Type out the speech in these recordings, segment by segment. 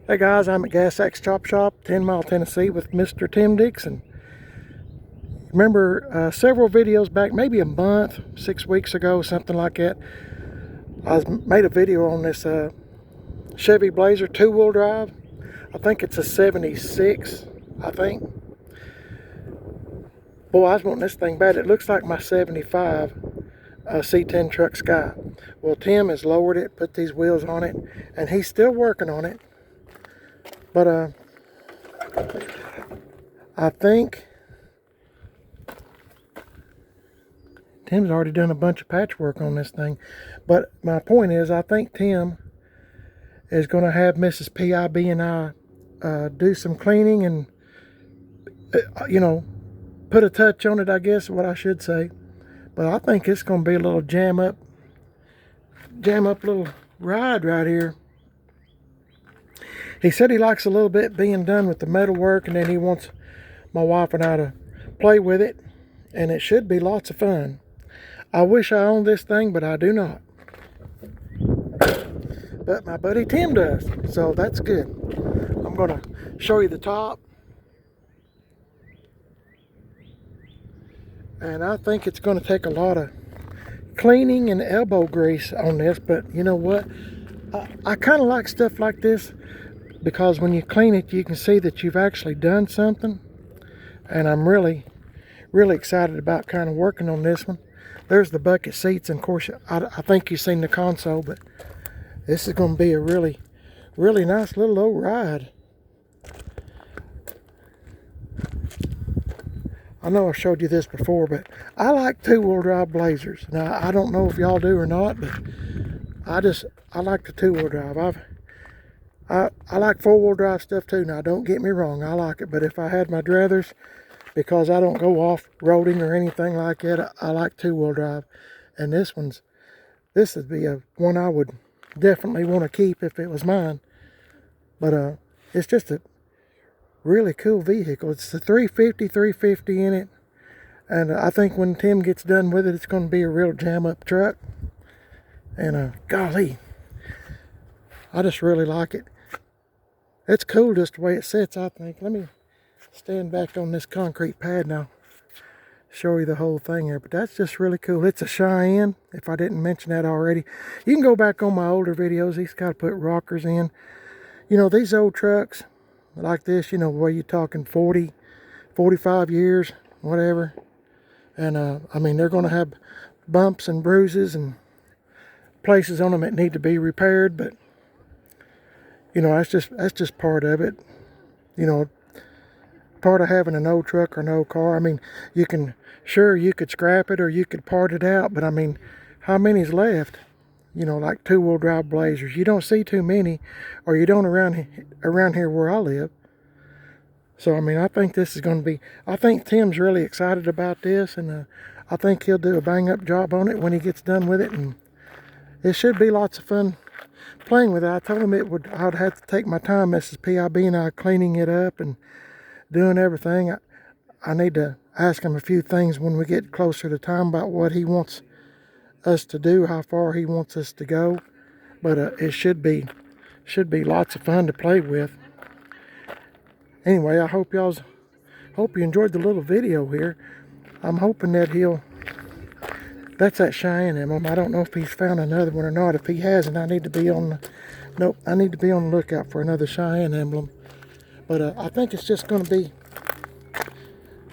Hey guys, I'm at Gas X Chop Shop, 10 Mile, Tennessee with Mr. Tim Dixon. Remember several videos back, maybe a month, 6 weeks ago, something like that, made a video on this Chevy Blazer 2-wheel drive. I think it's a 76, I think. Boy, I was wanting this thing bad. It looks like my 75 C10 truck Skye. Well, Tim has lowered it, put these wheels on it, and he's still working on it. But I think Tim's already done a bunch of patchwork on this thing. But my point is, I think Tim is going to have Mrs. PIB and I do some cleaning and, put a touch on it, I guess, what I should say. But I think it's going to be a little jam up little ride right here. He said he likes a little bit being done with the metal work, and then he wants my wife and I to play with it, and it should be lots of fun. I wish I owned this thing, but I do not. But my buddy Tim does, so that's good. I'm going to show you the top. And I think it's going to take a lot of cleaning and elbow grease on this, but you know what? I kind of like stuff like this because when you clean it, you can see that you've actually done something. And I'm really, really excited about kind of working on this one. There's the bucket seats, and of course, I think you've seen the console, but this is going to be a really, really nice little old ride. I know I showed you this before, but I like two-wheel drive Blazers. Now, I don't know if y'all do or not, but I like the two-wheel drive. I like four-wheel drive stuff too. Now, don't get me wrong, I like it, but if I had my druthers, because I don't go off-roading or anything like that, I like two-wheel drive. And this would be one I would definitely want to keep if it was mine. But it's just a really cool vehicle. It's the 350 in it. And I think when Tim gets done with it, it's going to be a real jam-up truck. And golly, I just really like it. It's cool just the way it sits, I think. Let me stand back on this concrete pad now, show you the whole thing here. But that's just really cool. It's a Cheyenne, if I didn't mention that already. You can go back on my older videos. He's got to put rockers in. You know, these old trucks like this, you know, where you're talking 40, 45 years, whatever. And I mean, they're going to have bumps and bruises and places on them that need to be repaired, but you know, that's just part of it. You know, part of having an old truck or an old car. I mean, you could scrap it or you could part it out, but I mean, how many's left? You know, like two-wheel drive Blazers. You don't see too many, or you don't around here where I live. So I mean, I think this is going to be. I think Tim's really excited about this, and I think he'll do a bang-up job on it when he gets done with it, and it should be lots of fun playing with it. I told him I'd have to take my time, Mrs. PIB and I, cleaning it up and doing everything. I need to ask him a few things when we get closer to time about what he wants us to do, how far he wants us to go. But it should be lots of fun to play with. Anyway, I hope you enjoyed the little video here. I'm hoping that that's that Cheyenne emblem. I don't know if he's found another one or not. If he hasn't, I need to be on the lookout for another Cheyenne emblem. But I think it's just going to be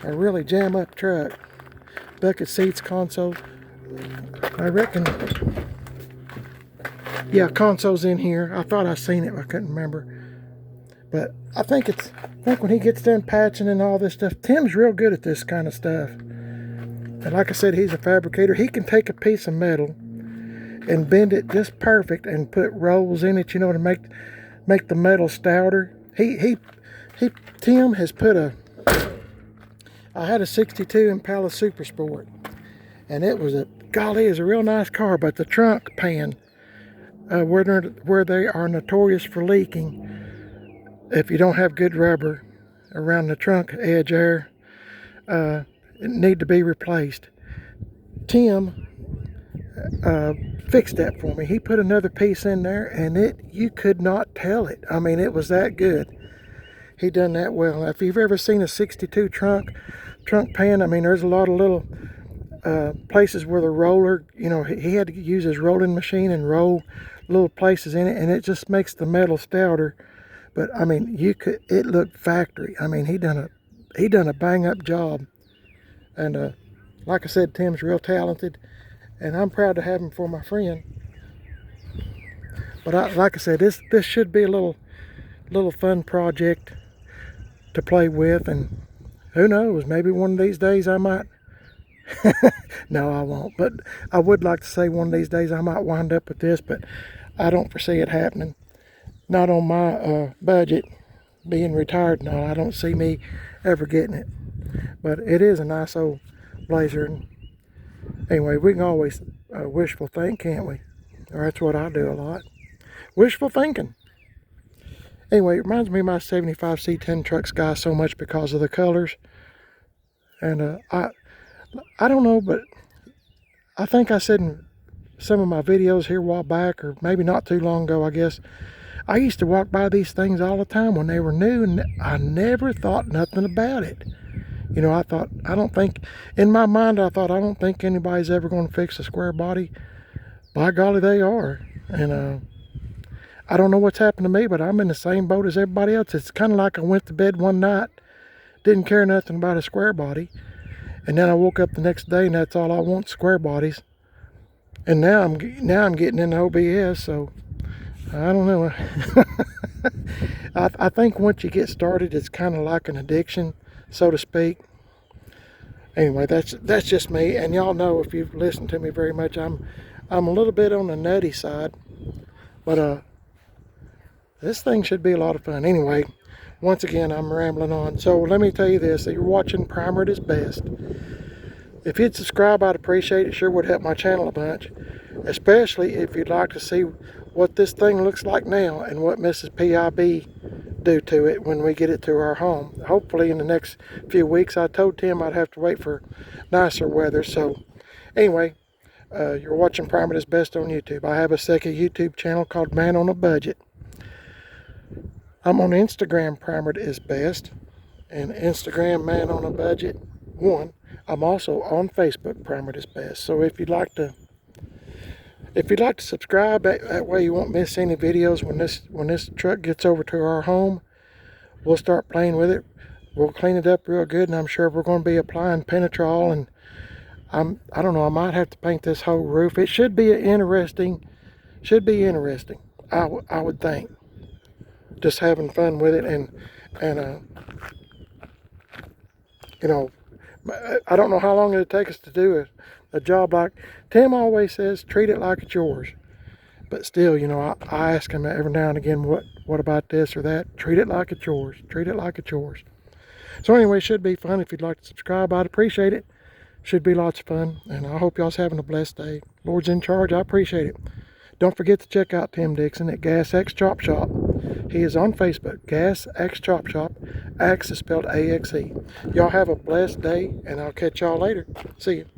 a really jam-up truck. Bucket seats, console. I reckon, yeah, console's in here. I thought I seen it, I couldn't remember. But I think when he gets done patching and all this stuff, Tim's real good at this kind of stuff. And like I said, he's a fabricator. He can take a piece of metal and bend it just perfect and put rolls in it, you know, to make the metal stouter. Tim has put I had a 62 Impala Super Sport, and it was a real nice car, but the trunk pan, where they are notorious for leaking, if you don't have good rubber around the trunk edge there, it need to be replaced. Tim fixed that for me. He put another piece in there, and you could not tell it. I mean, it was that good. He done that well. Now, if you've ever seen a 62 trunk pan, I mean, there's a lot of little places where the roller, you know, he had to use his rolling machine and roll little places in it, and it just makes the metal stouter. But I mean, it looked factory. I mean, he done a bang up job. And like I said, Tim's real talented, and I'm proud to have him for my friend. But like I said, this should be a little fun project to play with, and who knows, maybe one of these days I might. No, I won't, but I would like to say one of these days I might wind up with this, but I don't foresee it happening. Not on my budget. Being retired now, I don't see me ever getting it. But it is a nice old Blazer. And anyway, we can always wishful think, can't we? Or that's what I do a lot. Wishful thinking. Anyway, it reminds me of my 75 C10 truck Skye so much because of the colors. And I don't know, but I think I said in some of my videos here a while back, or maybe not too long ago, I guess, I used to walk by these things all the time when they were new, and I never thought nothing about it. You know, I don't think, in my mind, I don't think anybody's ever going to fix a square body. By golly, they are. And I don't know what's happened to me, but I'm in the same boat as everybody else. It's kind of like I went to bed one night, didn't care nothing about a square body, and then I woke up the next day and that's all I want, square bodies. And now I'm getting into OBS, so I don't know. I think once you get started, it's kind of like an addiction, so to speak. Anyway, that's just me, and y'all know, if you've listened to me very much, I'm a little bit on the nutty side, but this thing should be a lot of fun. Anyway, once again, I'm rambling on. So let me tell you this, that you're watching Primer at his best. If you'd subscribe, I'd appreciate it. Sure would help my channel a bunch, especially if you'd like to see what this thing looks like now and what Mrs. PIB do to it when we get it to our home. Hopefully in the next few weeks. I told Tim I'd have to wait for nicer weather. So anyway, you're watching Primer at his best on YouTube. I have a second YouTube channel called Man on a Budget. I'm on Instagram, Primer at his best, and Instagram, Man on a Budget 1. I'm also on Facebook, Primer at his best. So if you'd like to subscribe, that way you won't miss any videos when this truck gets over to our home. We'll start playing with it. We'll clean it up real good, and I'm sure we're going to be applying Penetrol, and I don't know, I might have to paint this whole roof. It should be interesting. I would think. Just having fun with it, and you know, I don't know how long it'll take us to do a job like Tim always says, treat it like it's yours. But still, you know, I ask him every now and again, what about this or that? Treat it like it's yours. Treat it like it's yours. So anyway, it should be fun. If you'd like to subscribe, I'd appreciate it. Should be lots of fun, and I hope y'all's having a blessed day. Lord's in charge. I appreciate it. Don't forget to check out Tim Dixon at Gas X Chop Shop. He is on Facebook, Gas X Chop Shop. Axe is spelled A-X-E. Y'all have a blessed day, and I'll catch y'all later. See you.